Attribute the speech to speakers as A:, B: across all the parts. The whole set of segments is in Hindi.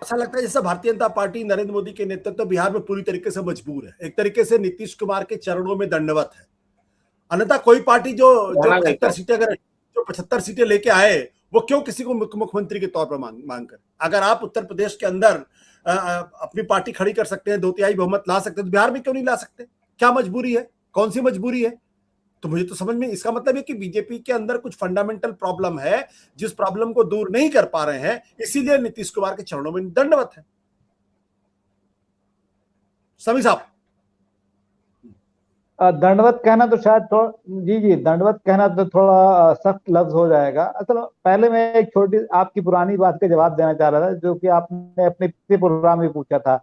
A: ऐसा लगता है जैसे भारतीय जनता पार्टी नरेंद्र मोदी के नेतृत्व बिहार में पूरी तरीके से मजबूर है, एक तरीके से नीतीश कुमार के चरणों में दंडवत है। अन्यथा कोई पार्टी जो जो 75 सीटें अगर जो 75 सीटें लेके आए, वो क्यों किसी को मुख्यमंत्री के तौर पर मांग कर? अगर आप उत्तर प्रदेश के अंदर अपनी पार्टी खड़ी कर सकते हैं, 2/3 बहुमत ला सकते हैं, तो बिहार में क्यों नहीं ला सकते? क्या मजबूरी है? कौन सी मजबूरी है? तो मुझे तो समझ में, इसका मतलब है कि बीजेपी के अंदर कुछ फंडामेंटल प्रॉब्लम है, जिस प्रॉब्लम को दूर नहीं कर पा रहे हैं, इसीलिए नीतीश कुमार के चरणों में दंडवत है। समी साहब,
B: दंडवत कहना तो शायद जी दंडवत कहना तो थोड़ा सख्त लफ्ज हो जाएगा। असल पहले मैं एक छोटी आपकी पुरानी बात का जवाब देना चाह रहा था, जो कि आपने अपने पिछले प्रोग्राम में पूछा था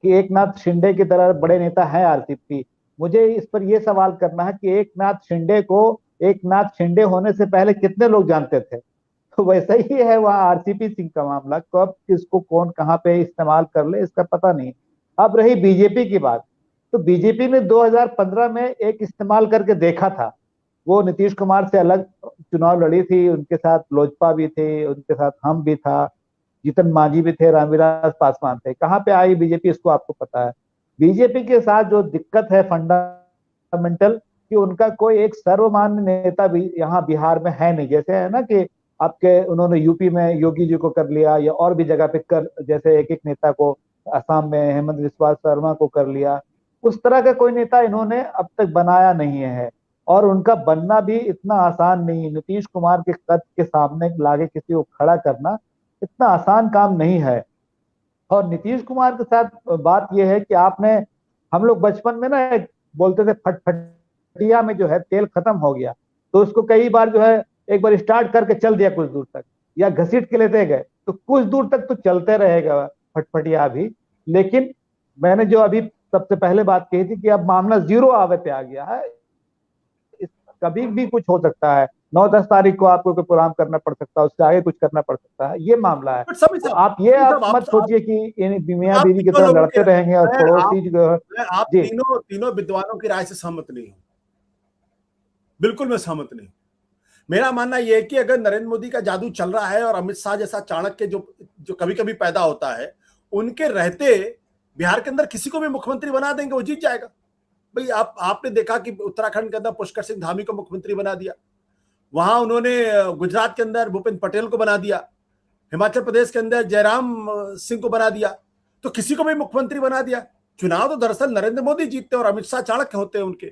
B: कि एक नाथ शिंदे की तरह बड़े नेता है आरसीपी। मुझे इस पर यह सवाल करना है कि एक नाथ शिंदे होने से पहले कितने लोग जानते थे? तो वैसा ही है वहाँ आरसीपी सिंह का मामला, कब किसको कौन कहाँ पे इस्तेमाल कर ले इसका पता नहीं। अब रही बीजेपी की बात, तो बीजेपी ने 2015 में एक इस्तेमाल करके देखा था। वो नीतीश कुमार से अलग चुनाव लड़ी थी, उनके साथ लोजपा भी थे, उनके साथ हम भी था, जीतन मांझी भी थे, रामविलास पासवान थे। कहाँ पे आई बीजेपी इसको आपको पता है। बीजेपी के साथ जो दिक्कत है फंडामेंटल, कि उनका कोई एक सर्वमान्य नेता भी यहाँ बिहार में है नहीं। जैसे है ना कि आपके उन्होंने यूपी में योगी जी को कर लिया, या और भी जगह पे कर, जैसे एक एक नेता को असम में हेमंत बिस्वा शर्मा को कर लिया, उस तरह का कोई नेता इन्होंने अब तक बनाया नहीं है। और उनका बनना भी इतना आसान नहीं। नीतीश कुमार के कद के सामने लागे किसी को खड़ा करना इतना आसान काम नहीं है। और नीतीश कुमार के साथ बात यह है कि आपने, हम लोग बचपन में ना एक बोलते थे फटफटिया में जो है तेल खत्म हो गया, तो उसको कई बार जो है एक बार स्टार्ट करके चल दिया कुछ दूर तक, या घसीट के लेते गए तो कुछ दूर तक तो चलते रहेगा फटफटिया भी। लेकिन मैंने जो अभी सबसे पहले बात कही थी कि अब मामला जीरो आवे पे आ गया है। कभी भी कुछ हो सकता है। 9-10 तारीख को आपको कोई प्रोग्राम करना पड़ सकता है, उससे आगे कुछ करना पड़ सकता है, ये मामला है।
A: समी
B: तो
A: साहब,
B: आप मत सोचिए कि इन मियाँ
A: आप
B: बीवी की
A: तीनों
B: तरह
A: लोगों के,
B: लड़ते रहेंगे और पड़ोसी जो है।
A: मैं आप
B: जी
A: तीनों तीनों विद्वानों की राय से सहमत नहीं हूं, बिल्कुल मैं सहमत नहीं। मेरा मानना यह है कि अगर नरेंद्र मोदी का जादू चल रहा है और अमित शाह जैसा चाणक्य जो जो कभी कभी पैदा होता है, उनके रहते बिहार के अंदर किसी को भी मुख्यमंत्री बना देंगे, वो जीत जाएगा। भाई आपने देखा कि उत्तराखंड के अंदर पुष्कर सिंह धामी को मुख्यमंत्री बना दिया, वहां उन्होंने गुजरात के अंदर भूपेंद्र पटेल को बना दिया, हिमाचल प्रदेश के अंदर जयराम सिंह को बना दिया, तो किसी को भी मुख्यमंत्री बना दिया। चुनाव तो दरअसल नरेंद्र मोदी जीतते हैं और अमित शाह चाणक्य होते हैं उनके।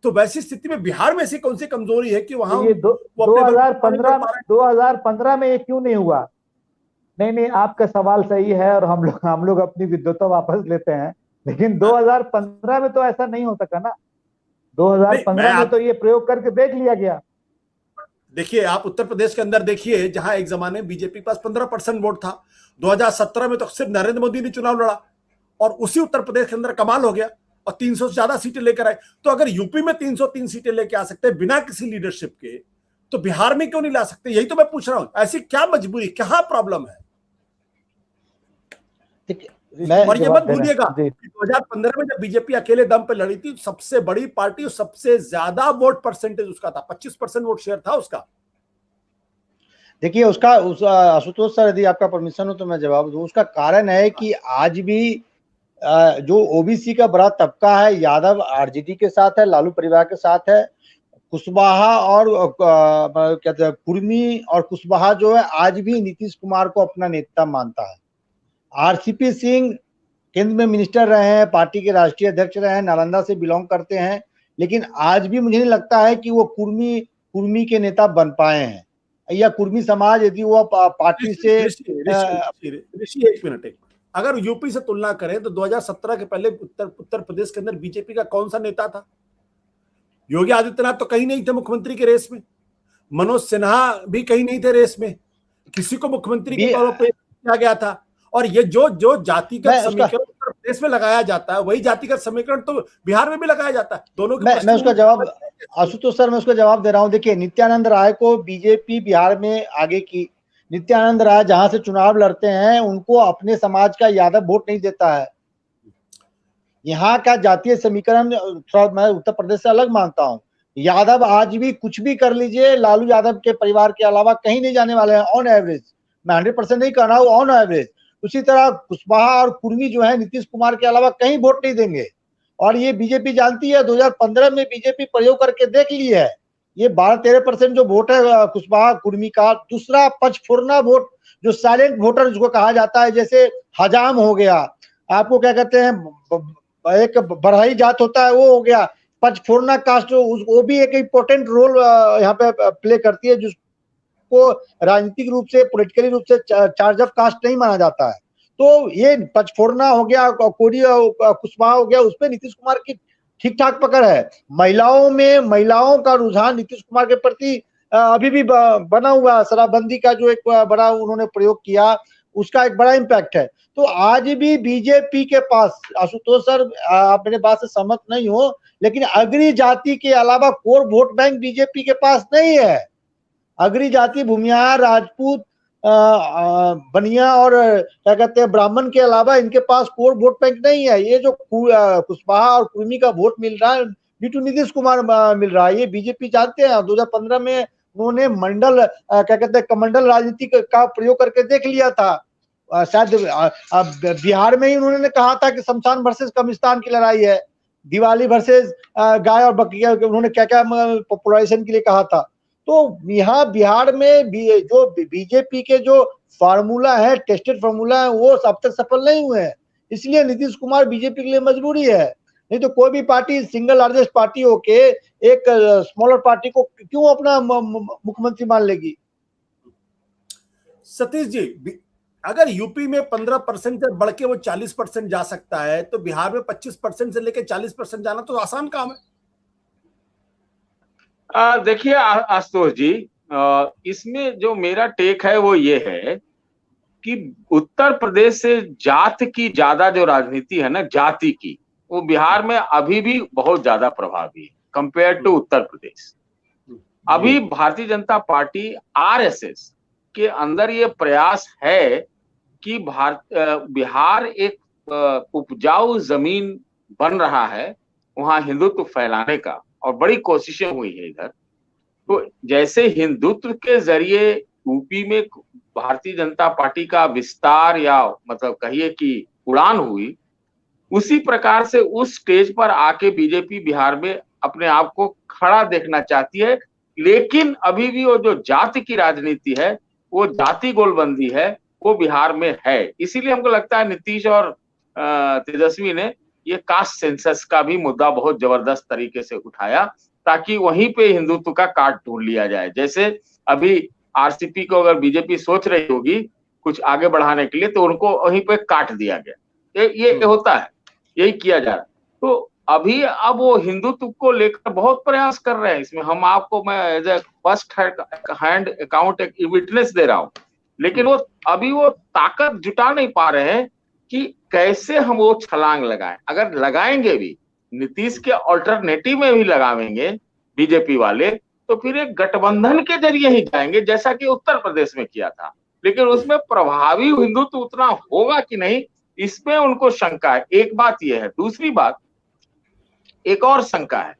A: तो वैसी स्थिति में बिहार में ऐसी कौन सी कमजोरी है कि
B: तो
A: वहां
B: ये
A: वो अपने बल पर नहीं कर पा रहे?
B: 2015 में ये क्यों नहीं हुआ? नहीं नहीं, आपका सवाल सही है और हम लोग अपनी विद्वता वापस लेते हैं, लेकिन
A: हाँ?
B: 2015 में तो ऐसा नहीं हो सका ना।
A: नहीं, मैं
B: 2015 में
A: आप
B: तो ये प्रयोग करके देख लिया गया।
A: देखिए, आप उत्तर प्रदेश के अंदर देखिए, जहां एक जमाने बीजेपी के पास 15% वोट था, 2017 में तो सिर्फ नरेंद्र मोदी ने चुनाव लड़ा और उसी उत्तर प्रदेश के अंदर कमाल हो गया और 300 से ज्यादा सीटें लेकर आए। तो अगर यूपी में 303 सीटें लेकर आ सकते हैं बिना किसी लीडरशिप के, तो बिहार में क्यों नहीं ला सकते? यही तो मैं पूछ रहा हूं, ऐसी क्या मजबूरी, क्या प्रॉब्लम है? और ये मत भूलिएगा कि 2015 में जब बीजेपी अकेले दम पे लड़ी थी, सबसे बड़ी पार्टी और सबसे ज्यादा वोट परसेंटेज उसका था, 25% वोट शेयर था उसका।
C: देखिए उसका आशुतोष सर, यदि आपका परमिशन हो तो मैं जवाब दूं। उसका कारण है कि आज भी जो ओबीसी का बड़ा तबका है, यादव आरजेडी के साथ है, लालू परिवार के साथ है। कुशवाहा और कहते हैं कुर्मी और कुशवाहा जो है आज भी नीतीश कुमार को अपना नेता मानता है। आरसीपी सिंह केंद्र में मिनिस्टर रहे हैं, पार्टी के राष्ट्रीय अध्यक्ष रहे हैं, नालंदा से बिलोंग करते हैं, लेकिन आज भी मुझे नहीं लगता है कि वो कुर्मी के नेता बन पाए हैं, या कुर्मी समाज यदि वो पार्टी से
A: ऋषि एक मिनट, अगर यूपी से तुलना करें तो 2017 के पहले उत्तर प्रदेश के अंदर बीजेपी का कौन सा नेता था? योगी आदित्यनाथ तो कहीं नहीं थे मुख्यमंत्री के रेस में, मनोज सिन्हा भी कहीं नहीं थे रेस में, किसी को मुख्यमंत्री के तौर पर किया गया था। और ये जो जातिगत समीकरण उत्तर प्रदेश में लगाया जाता है, वही जातिगत समीकरण तो बिहार में भी लगाया जाता है। दोनों
C: मैं उसका जवाब, आशुतोष सर मैं उसका जवाब दे रहा हूं। देखिए, नित्यानंद राय को बीजेपी बिहार में आगे की, नित्यानंद राय जहां से चुनाव लड़ते हैं उनको अपने समाज का यादव वोट नहीं देता है। यहाँ का जातीय समीकरण मैं उत्तर प्रदेश से अलग मानता हूँ। यादव आज भी कुछ भी कर लीजिए, लालू यादव के परिवार के अलावा कहीं नहीं जाने वाले हैं ऑन एवरेज। मैं 100% नहीं कह रहा हूँ, ऑन एवरेज। उसी तरह कुशवाहा और कुर्मी जो है नीतीश कुमार के अलावा कहीं वोट नहीं देंगे। और ये बीजेपी जानती है, 2015 में बीजेपी प्रयोग करके देख ली है। ये 12-13% जो वोट है कुशवाहा कुर्मी का, दूसरा पचफोरना वोट जो साइलेंट वोटर जिसको कहा जाता है, जैसे हजाम हो गया, आपको क्या कहते हैं एक बरहाई जात होता है वो हो गया, पचफोरना कास्ट वो भी एक इम्पोर्टेंट रोल यहाँ पे प्ले करती है, जिसको राजनीतिक रूप से पॉलिटिकली रूप से चार्ज ऑफ कास्ट नहीं माना जाता है। तो ये पचफोरना हो गया, कोरी कुशवाहा हो गया, उसपे नीतीश कुमार की ठीक ठाक पकड़ है। महिलाओं का रुझान नीतीश कुमार के प्रति अभी भी बना हुआ, शराबबंदी का जो एक बड़ा उन्होंने प्रयोग किया, उसका एक बड़ा इम्पैक्ट है। तो आज भी बीजेपी के पास, आशुतोष सर आप मेरे बात से सहमत नहीं हो, लेकिन अग्री जाति के अलावा कोर वोट बैंक बीजेपी के पास नहीं है। अग्री जाति भूमिहार, राजपूत, बनिया और क्या कहते हैं ब्राह्मण के अलावा इनके पास कोर वोट बैंक नहीं है। ये जो कुशवाहा और कुर्मी का वोट मिल रहा है ड्यू टू नीतीश कुमार मिल रहा है। ये बीजेपी जानते हैं, 2015 में उन्होंने मंडल क्या कहते हैं कमंडल राजनीति का प्रयोग करके देख लिया था। शायद बिहार में ही उन्होंने कहा था कि शमशान वर्सेस कब्रिस्तान की लड़ाई है, दिवाली वर्सेस गाय और बकरियां, उन्होंने क्या क्या पॉपुलराइजेशन के लिए कहा था। तो यहाँ बिहार में जो बीजेपी के जो फार्मूला है, टेस्टेड फार्मूला है, वो अब तक सफल नहीं हुए हैं। इसलिए नीतीश कुमार बीजेपी के लिए मजबूरी है। नहीं तो कोई भी पार्टी सिंगल लार्जेस्ट पार्टी होके एक स्मॉलर पार्टी को क्यों अपना मुख्यमंत्री मान लेगी।
A: सतीश जी, अगर यूपी में 15% से बढ़ के वो 40% जा सकता है, तो बिहार में 25% से लेकर 40% जाना तो आसान काम है।
D: देखिए आशुतोष जी, इसमें जो मेरा टेक है वो ये है कि उत्तर प्रदेश से जात की ज्यादा जो राजनीति है ना, जाति की, वो बिहार में अभी भी बहुत ज्यादा प्रभावी है कंपेयर टू उत्तर प्रदेश। अभी भारतीय जनता पार्टी आरएसएस के अंदर ये प्रयास है कि बिहार एक उपजाऊ जमीन बन रहा है वहां हिंदुत्व फैलाने का, और बड़ी कोशिशें हुई है इधर। तो जैसे हिंदुत्व के जरिए यूपी में भारतीय जनता पार्टी का विस्तार या मतलब कहिए कि उड़ान हुई, उसी प्रकार से उस स्टेज पर आके बीजेपी बिहार में अपने आप को खड़ा देखना चाहती है। लेकिन अभी भी वो जो जाति की राजनीति है, वो जाति गोलबंदी है, वो बिहार में है। इसीलिए हमको लगता है नीतीश और तेजस्वी ने ये कास्ट सेंसस का भी मुद्दा बहुत जबरदस्त तरीके से उठाया, ताकि वहीं पे हिंदुत्व का काट ढूंढ लिया जाए। जैसे अभी आरसीपी को अगर बीजेपी सोच रही होगी कुछ आगे बढ़ाने के लिए, तो उनको वहीं पे काट दिया गया। ये होता है, यही किया जा रहा है। तो अभी अब वो हिंदुत्व को लेकर बहुत प्रयास कर रहे हैं। इसमें हम आपको, मैं as a first hand account एक विटनेस दे रहा हूँ, लेकिन वो अभी वो ताकत जुटा नहीं पा रहे हैं कि कैसे हम वो छलांग लगाएं। अगर लगाएंगे भी, नीतीश के ऑल्टरनेटिव में भी लगावेंगे बीजेपी वाले, तो फिर एक गठबंधन के जरिए ही जाएंगे, जैसा कि उत्तर प्रदेश में किया था। लेकिन उसमें प्रभावी हिंदुत्व उतना होगा कि नहीं, इसमें उनको शंका है। एक बात यह है। दूसरी बात, एक और शंका है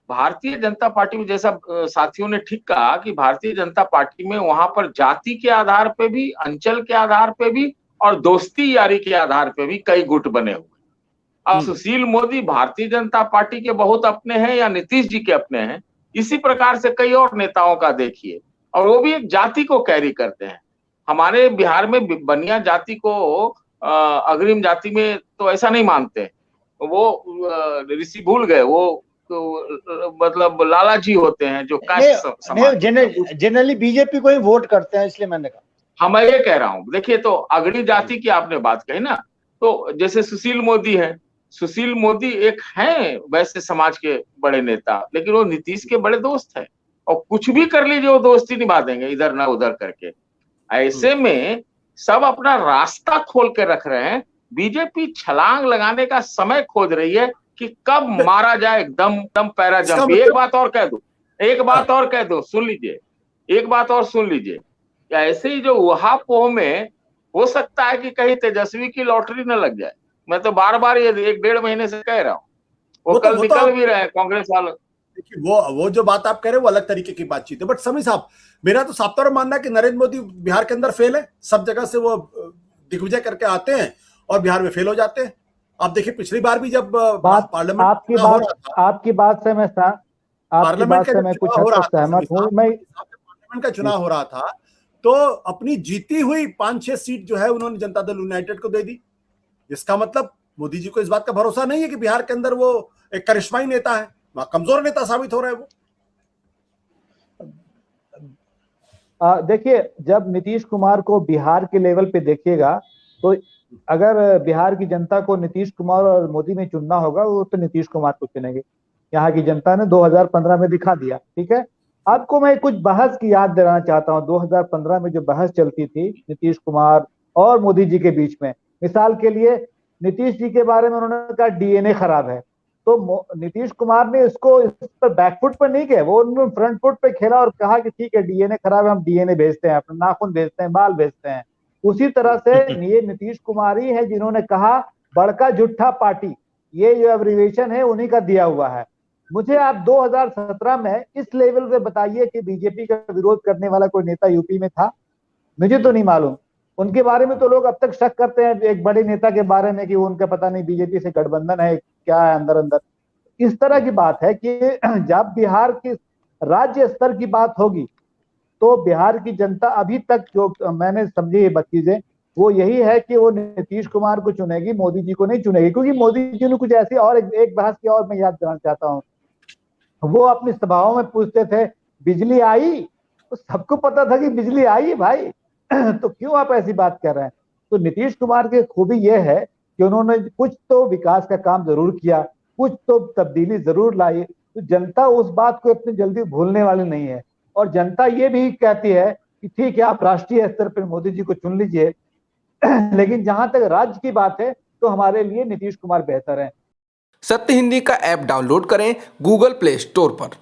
D: भारतीय जनता पार्टी में, जैसा साथियों ने ठीक कहा कि भारतीय जनता पार्टी में वहां पर जाति के आधार पे भी, अंचल के आधार पे भी और दोस्ती यारी के आधार पे भी कई गुट बने हुए। अब सुशील मोदी भारतीय जनता पार्टी के बहुत अपने हैं या नीतीश जी के अपने हैं, इसी प्रकार से कई और नेताओं का देखिए, और वो भी एक जाति को कैरी करते हैं। हमारे बिहार में बनिया जाति को अग्रिम जाति में तो ऐसा नहीं मानते, वो ऋषि भूल गए, वो तो मतलब लाला जी होते हैं जो कास्ट
C: जनरली बीजेपी को ही वोट करते हैं, इसलिए मैंने कहा।
D: मैं ये कह रहा हूँ, देखिए तो अग्रणी जाति की आपने बात कही ना, तो जैसे सुशील मोदी है, सुशील मोदी एक हैं वैसे समाज के बड़े नेता, लेकिन वो नीतीश के बड़े दोस्त है, और कुछ भी कर लीजिए वो दोस्ती निभा देंगे इधर ना उधर करके। ऐसे में सब अपना रास्ता खोल के रख रहे हैं। बीजेपी छलांग लगाने का समय खोज रही है कि कब मारा जाए एकदम दम पैरा जंप। एक बात और कह दो, सुन लीजिए, एक बात और सुन लीजिए, ऐसे ही जो वहापोह में हो सकता है कि कहीं तेजस्वी की लॉटरी न लग जाए। मैं तो बार बार ये 1-1.5 महीने से कह रहा हूँ, वो कल निकल भी रहे कांग्रेस वाले।
A: देखिए वो जो बात आप कह रहे हैं वो अलग तरीके की बातचीत है, बट समी साहब, मेरा तो साफ तौर मानना है कि नरेंद्र मोदी बिहार के अंदर फेल है। सब जगह से वो दिग्विजय करके आते हैं और बिहार में फेल हो जाते हैं। आप देखिए पिछली बार भी जब पार्लियामेंट
B: आपकी बात से मैं
A: पार्लियामेंट का
B: मैं कुछ
A: चुनाव हो रहा था,
B: सहमत हूँ। मैं
A: पार्लियामेंट का चुनाव हो रहा था तो अपनी जीती हुई 5-6 सीट जो है उन्होंने जनता दल यूनाइटेड को दे दी। इसका मतलब मोदी जी को इस बात का भरोसा नहीं है कि बिहार के अंदर वो एक करिश्माई नेता है, वहां कमजोर नेता साबित हो रहे हैं वो।
B: देखिए, जब नीतीश कुमार को बिहार के लेवल पे देखिएगा तो अगर बिहार की जनता को नीतीश कुमार और मोदी में चुनना होगा वो तो नीतीश कुमार को चुनेंगे। यहाँ की जनता ने 2015 में दिखा दिया। ठीक है, आपको मैं कुछ बहस की याद दिलाना चाहता हूँ। 2015 में जो बहस चलती थी नीतीश कुमार और मोदी जी के बीच में, मिसाल के लिए नीतीश जी के बारे में उन्होंने कहा डीएनए खराब है, तो नीतीश कुमार ने इसको इस पर बैकफुट पर नहीं किया, वो उन्होंने फ्रंट फुट पे खेला और कहा कि ठीक है डीएनए खराब है, हम डीएनए भेजते हैं, अपने नाखून भेजते हैं, बाल भेजते हैं। उसी तरह से ये नीतीश कुमार ही है जिन्होंने कहा बड़का झूठा पार्टी, ये जो एब्रिविएशन है उन्हीं का दिया हुआ है। मुझे आप 2017 में इस लेवल पे बताइए कि बीजेपी का विरोध करने वाला कोई नेता यूपी में था? मुझे तो नहीं मालूम। उनके बारे में तो लोग अब तक शक करते हैं एक बड़े नेता के बारे में कि उनका पता नहीं बीजेपी से गठबंधन है, क्या है अंदर अंदर। इस तरह की बात है कि जब बिहार की राज्य स्तर की बात होगी तो बिहार की जनता अभी तक जो मैंने समझी ये चीजें वो यही है कि वो नीतीश कुमार को चुनेगी, मोदी जी को नहीं चुनेगी। क्योंकि मोदी जी ने कुछ ऐसी और एक बहस की और मैं याद दिलाना चाहता हूँ। वो अपनी सभाओं में पूछते थे बिजली आई, तो सबको पता था कि बिजली आई भाई तो क्यों आप ऐसी बात कर रहे हैं? तो नीतीश कुमार की खूबी यह है कि उन्होंने कुछ तो विकास का काम जरूर किया, कुछ तो तब्दीली जरूर लाई। तो जनता उस बात को इतनी जल्दी भूलने वाली नहीं है। और जनता ये भी कहती है कि ठीक है आप राष्ट्रीय स्तर पर मोदी जी को चुन लीजिए लेकिन जहां तक राज्य की बात है तो हमारे लिए नीतीश कुमार बेहतर है।
E: सत्य हिंदी का ऐप डाउनलोड करें गूगल प्ले स्टोर पर।